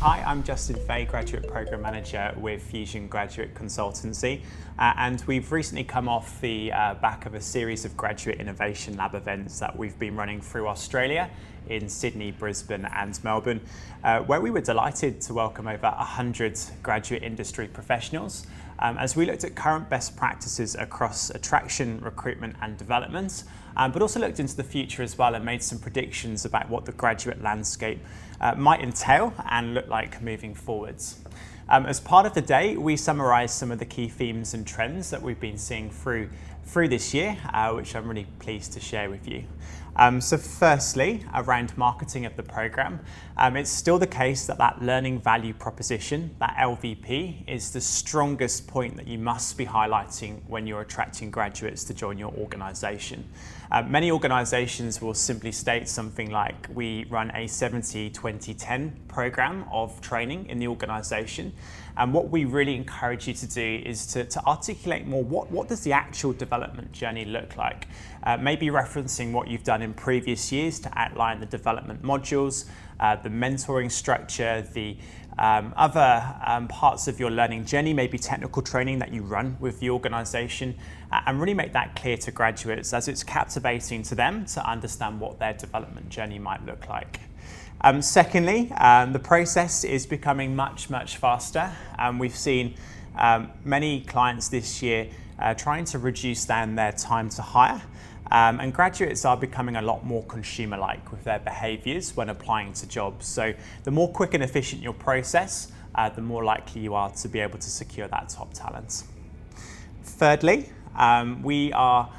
Hi, I'm Justin Fay, Graduate Programme Manager with Fusion Graduate Consultancy, and we've recently come off the back of a series of Graduate Innovation Lab events that we've been running through Australia in Sydney, Brisbane and Melbourne, where we were delighted to welcome over 100 graduate industry professionals as we looked at current best practices across attraction, recruitment and development, but also looked into the future as well and made some predictions about what the graduate landscape might entail and look like moving forwards. As part of the day, we summarised some of the key themes and trends that we've been seeing through this year, which I'm really pleased to share with you. So firstly, around marketing of the programme, it's still the case that learning value proposition, that LVP, is the strongest point that you must be highlighting when you're attracting graduates to join your organisation. Many organisations will simply state something like, we run a 70-20-10 programme of training in the organisation. And what we really encourage you to do is to articulate more what does the actual development journey look like. Maybe referencing what you've done in previous years to outline the development modules, the mentoring structure, the other parts of your learning journey, maybe technical training that you run with the organisation, and really make that clear to graduates as it's captivating to them to understand what their development journey might look like. Secondly, the process is becoming much faster. We've seen many clients this year trying to reduce down their time to hire, and graduates are becoming a lot more consumer-like with their behaviours when applying to jobs. So the more quick and efficient your process, the more likely you are to be able to secure that top talent. Thirdly, we are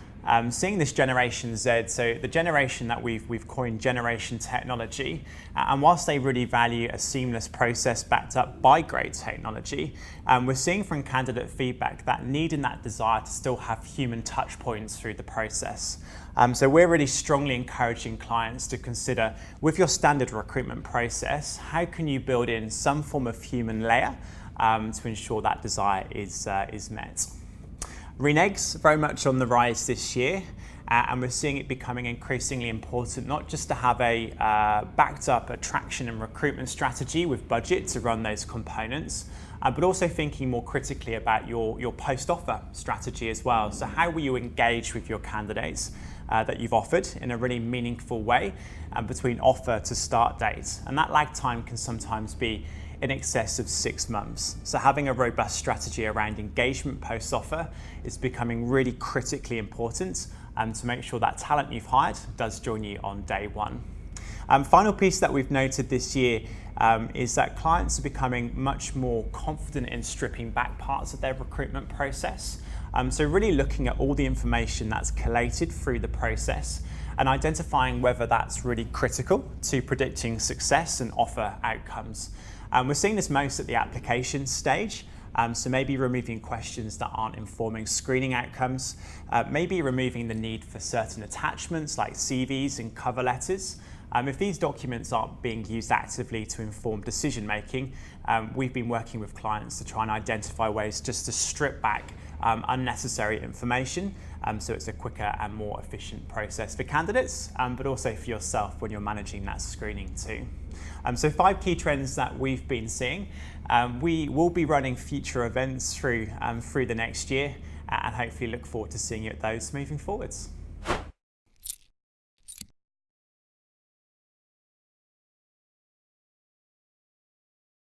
seeing this Generation Z, so the generation that we've coined Generation Technology, and whilst they really value a seamless process backed up by great technology, we're seeing from candidate feedback that need and that desire to still have human touch points through the process. So we're really strongly encouraging clients to consider, with your standard recruitment process, how can you build in some form of human layer to ensure that desire is met. Renegs very much on the rise this year, and we're seeing it becoming increasingly important not just to have a backed up attraction and recruitment strategy with budget to run those components, but also thinking more critically about your post-offer strategy as well. So how will you engage with your candidates that you've offered in a really meaningful way between offer to start date? And that lag time can sometimes be in excess of 6 months. So having a robust strategy around engagement post-offer is becoming really critically important to make sure that talent you've hired does join you on day one. Final piece that we've noted this year is that clients are becoming much more confident in stripping back parts of their recruitment process. So really looking at all the information that's collated through the process and identifying whether that's really critical to predicting success and offer outcomes. We're seeing this most at the application stage, so maybe removing questions that aren't informing screening outcomes, maybe removing the need for certain attachments like CVs and cover letters. If these documents aren't being used actively to inform decision making, we've been working with clients to try and identify ways just to strip back unnecessary information, so it's a quicker and more efficient process for candidates, but also for yourself when you're managing that screening too. So 5 key trends that we've been seeing. We will be running future events through the next year, and hopefully look forward to seeing you at those moving forwards.